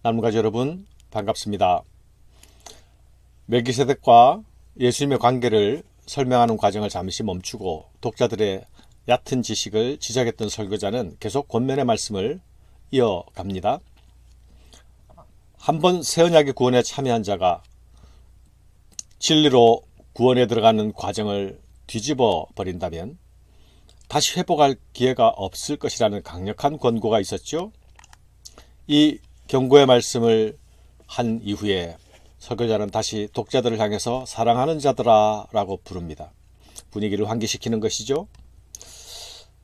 나눔가족 여러분 반갑습니다. 멜기세덱과 예수님의 관계를 설명하는 과정을 잠시 멈추고 독자들의 얕은 지식을 지적했던 설교자는 계속 권면의 말씀을 이어갑니다. 한번 새 언약의 구원에 참여한 자가 진리로 구원에 들어가는 과정을 뒤집어 버린다면 다시 회복할 기회가 없을 것이라는 강력한 권고가 있었죠. 이 경고의 말씀을 한 이후에 설교자는 다시 독자들을 향해서 사랑하는 자들아 라고 부릅니다. 분위기를 환기시키는 것이죠.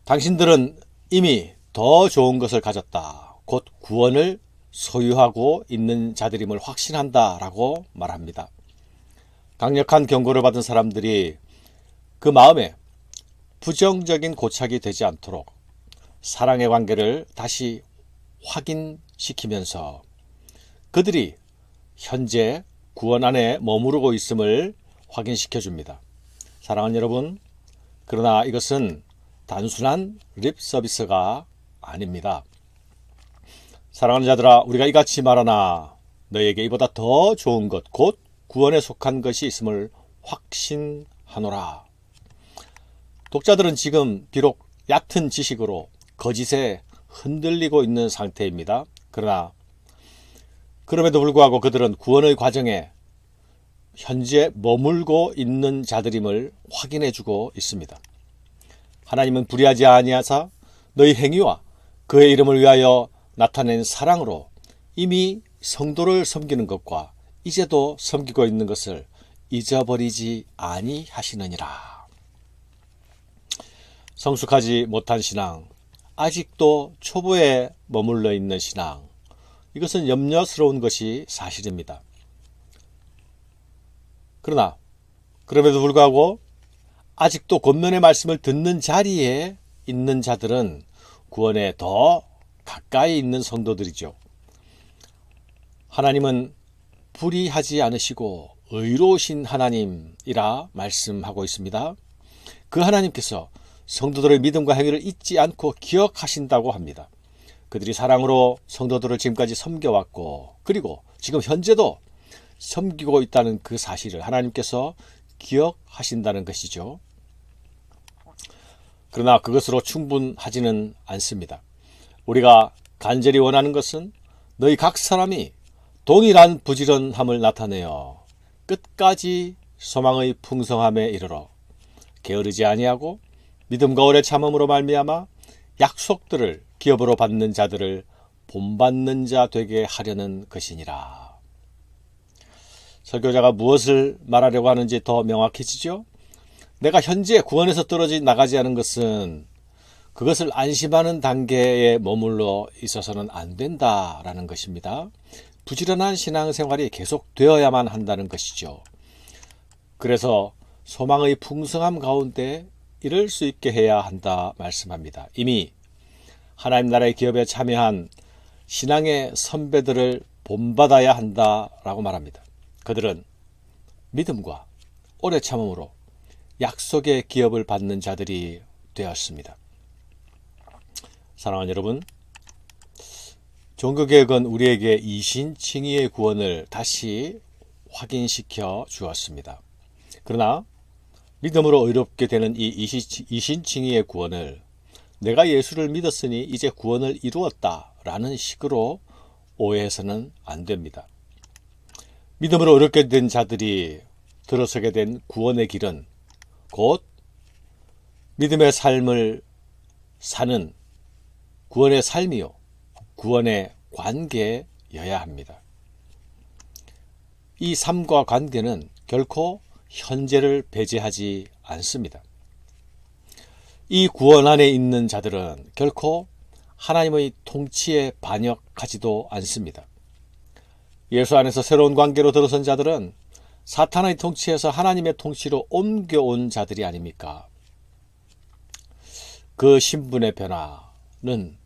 당신들은 이미 더 좋은 것을 가졌다. 곧 구원을 소유하고 있는 자들임을 확신한다 라고 말합니다. 강력한 경고를 받은 사람들이 그 마음에 부정적인 고착이 되지 않도록 사랑의 관계를 다시 확인시키면서 그들이 현재 구원 안에 머무르고 있음을 확인시켜 줍니다. 사랑하는 여러분, 그러나 이것은 단순한 립 서비스가 아닙니다. 사랑하는 자들아, 우리가 이같이 말하나 너에게 이보다 더 좋은 것, 곧 구원에 속한 것이 있음을 확신하노라. 독자들은 지금 비록 얕은 지식으로 거짓에 흔들리고 있는 상태입니다. 그러나 그럼에도 불구하고 그들은 구원의 과정에 현재 머물고 있는 자들임을 확인해주고 있습니다. 하나님은 불의하지 아니하사 너희 행위와 그의 이름을 위하여 나타낸 사랑으로 이미 성도를 섬기는 것과 이제도 섬기고 있는 것을 잊어버리지 아니하시느니라. 성숙하지 못한 신앙, 아직도 초보에 머물러 있는 신앙, 이것은 염려스러운 것이 사실입니다. 그러나 그럼에도 불구하고 아직도 권면의 말씀을 듣는 자리에 있는 자들은 구원에 더 가까이 있는 성도들이죠. 하나님은 불의하지 않으시고 의로우신 하나님이라 말씀하고 있습니다. 그 하나님께서 성도들의 믿음과 행위를 잊지 않고 기억하신다고 합니다. 그들이 사랑으로 성도들을 지금까지 섬겨왔고 그리고 지금 현재도 섬기고 있다는 그 사실을 하나님께서 기억하신다는 것이죠. 그러나 그것으로 충분하지는 않습니다. 우리가 간절히 원하는 것은 너희 각 사람이 동일한 부지런함을 나타내어 끝까지 소망의 풍성함에 이르러 게으르지 아니하고 믿음과 오래 참음으로 말미암아 약속들을 기업으로 받는 자들을 본받는 자 되게 하려는 것이니라. 설교자가 무엇을 말하려고 하는지 더 명확해지죠? 내가 현재 구원에서 떨어져 나가지 않은 것은 그것을 안심하는 단계에 머물러 있어서는 안 된다라는 것입니다. 부지런한 신앙생활이 계속되어야만 한다는 것이죠. 그래서 소망의 풍성함 가운데 이럴 수 있게 해야 한다 말씀합니다. 이미 하나님 나라의 기업에 참여한 신앙의 선배들을 본받아야 한다라고 말합니다. 그들은 믿음과 오래 참음으로 약속의 기업을 받는 자들이 되었습니다. 사랑하는 여러분, 종교개혁은 우리에게 이신칭의의 구원을 다시 확인시켜 주었습니다. 그러나 믿음으로 의롭게 되는 이 이신칭의의 구원을 내가 예수를 믿었으니 이제 구원을 이루었다라는 식으로 오해해서는 안 됩니다. 믿음으로 의롭게 된 자들이 들어서게 된 구원의 길은 곧 믿음의 삶을 사는 구원의 삶이요, 구원의 관계여야 합니다. 이 삶과 관계는 결코 현재를 배제하지 않습니다. 이 구원 안에 있는 자들은 결코 하나님의 통치에 반역하지도 않습니다. 예수 안에서 새로운 관계로 들어선 자들은 사탄의 통치에서 하나님의 통치로 옮겨온 자들이 아닙니까? 그 신분의 변화는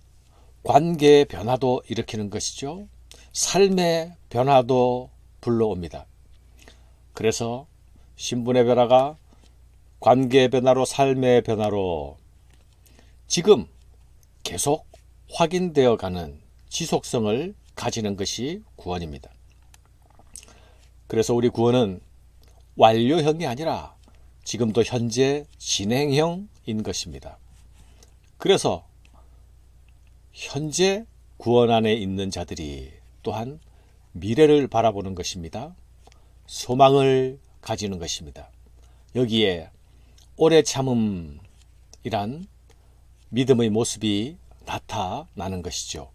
관계의 변화도 일으키는 것이죠. 삶의 변화도 불러옵니다. 그래서 신분의 변화가 관계의 변화로 삶의 변화로 지금 계속 확인되어 가는 지속성을 가지는 것이 구원입니다. 그래서 우리 구원은 완료형이 아니라 지금도 현재 진행형인 것입니다. 그래서 현재 구원 안에 있는 자들이 또한 미래를 바라보는 것입니다. 소망을 가지는 것입니다. 여기에 오래 참음이란 믿음의 모습이 나타나는 것이죠.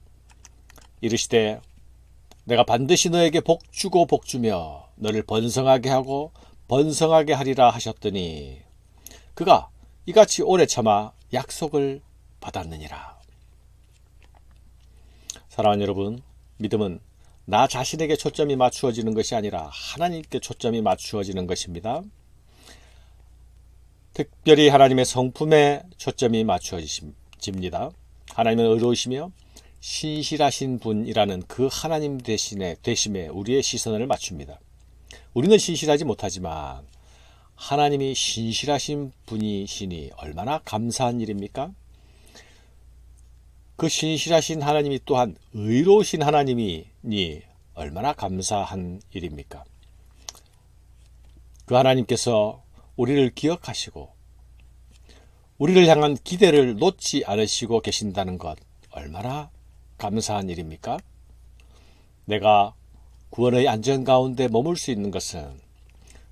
이르시되 내가 반드시 너에게 복주고 복주며 너를 번성하게 하고 번성하게 하리라 하셨더니 그가 이같이 오래 참아 약속을 받았느니라. 사랑하는 여러분, 믿음은 나 자신에게 초점이 맞추어지는 것이 아니라 하나님께 초점이 맞추어지는 것입니다. 특별히 하나님의 성품에 초점이 맞추어집니다. 하나님은 의로우시며 신실하신 분이라는 그 하나님 대심에 우리의 시선을 맞춥니다. 우리는 신실하지 못하지만 하나님이 신실하신 분이시니 얼마나 감사한 일입니까? 그 신실하신 하나님이 또한 의로우신 하나님이니 얼마나 감사한 일입니까? 그 하나님께서 우리를 기억하시고 우리를 향한 기대를 놓지 않으시고 계신다는 것 얼마나 감사한 일입니까? 내가 구원의 안전 가운데 머물 수 있는 것은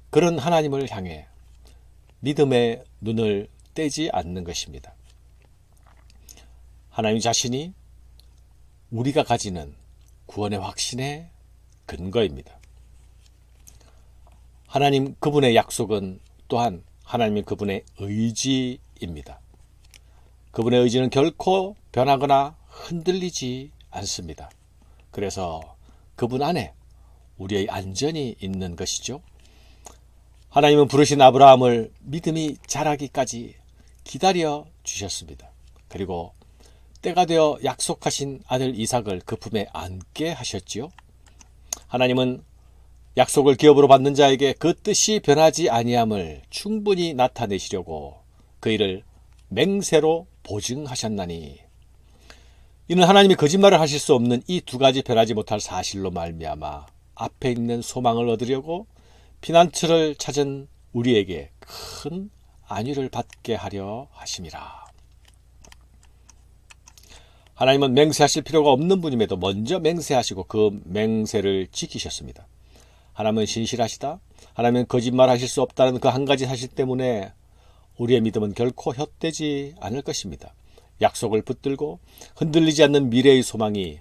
그런 하나님을 향해 믿음의 눈을 떼지 않는 것입니다. 하나님 자신이 우리가 가지는 구원의 확신의 근거입니다. 하나님 그분의 약속은 또한 하나님 그분의 의지입니다. 그분의 의지는 결코 변하거나 흔들리지 않습니다. 그래서 그분 안에 우리의 안전이 있는 것이죠. 하나님은 부르신 아브라함을 믿음이 자라기까지 기다려 주셨습니다. 그리고 때가 되어 약속하신 아들 이삭을 그 품에 안게 하셨지요. 하나님은 약속을 기업으로 받는 자에게 그 뜻이 변하지 아니함을 충분히 나타내시려고 그 일을 맹세로 보증하셨나니 이는 하나님이 거짓말을 하실 수 없는 이 두 가지 변하지 못할 사실로 말미암아 앞에 있는 소망을 얻으려고 피난처를 찾은 우리에게 큰 안위를 받게 하려 하심이라. 하나님은 맹세하실 필요가 없는 분임에도 먼저 맹세하시고 그 맹세를 지키셨습니다. 하나님은 신실하시다. 하나님은 거짓말하실 수 없다는 그 한 가지 사실 때문에 우리의 믿음은 결코 헛되지 않을 것입니다. 약속을 붙들고 흔들리지 않는 미래의 소망이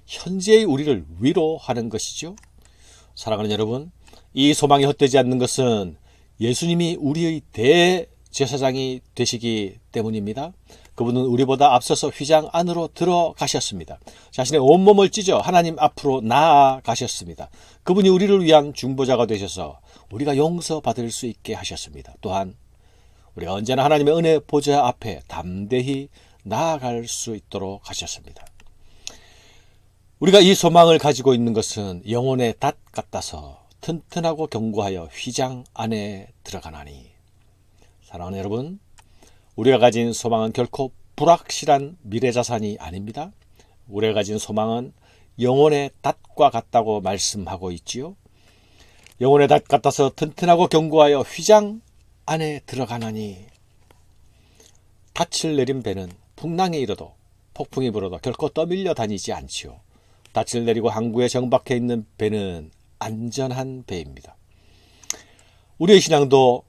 현재의 우리를 위로하는 것이죠. 사랑하는 여러분, 이 소망이 헛되지 않는 것은 예수님이 우리의 대제사장이 되시기 때문입니다. 그분은 우리보다 앞서서 휘장 안으로 들어가셨습니다. 자신의 온몸을 찢어 하나님 앞으로 나아가셨습니다. 그분이 우리를 위한 중보자가 되셔서 우리가 용서받을 수 있게 하셨습니다. 또한 우리가 언제나 하나님의 은혜 보좌 앞에 담대히 나아갈 수 있도록 하셨습니다. 우리가 이 소망을 가지고 있는 것은 영혼의 닷 같아서 튼튼하고 견고하여 휘장 안에 들어가나니. 사랑하는 여러분, 우리가 가진 소망은 결코 불확실한 미래자산이 아닙니다. 우리가 가진 소망은 영혼의 닷과 같다고 말씀하고 있지요. 영혼의 닷 같아서 튼튼하고 견고하여 휘장 안에 들어가나니. 닻을 내린 배는 풍랑이 일어도 폭풍이 불어도 결코 떠밀려 다니지 않지요. 닻을 내리고 항구에 정박해 있는 배는 안전한 배입니다. 우리의 신앙도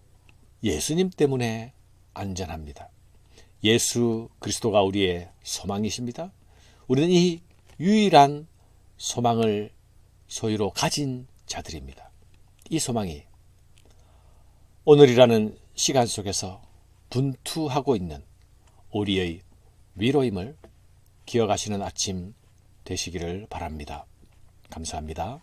예수님 때문에 안전합니다. 예수 그리스도가 우리의 소망이십니다. 우리는 이 유일한 소망을 소유로 가진 자들입니다. 이 소망이 오늘이라는 시간 속에서 분투하고 있는 우리의 위로임을 기억하시는 아침 되시기를 바랍니다. 감사합니다.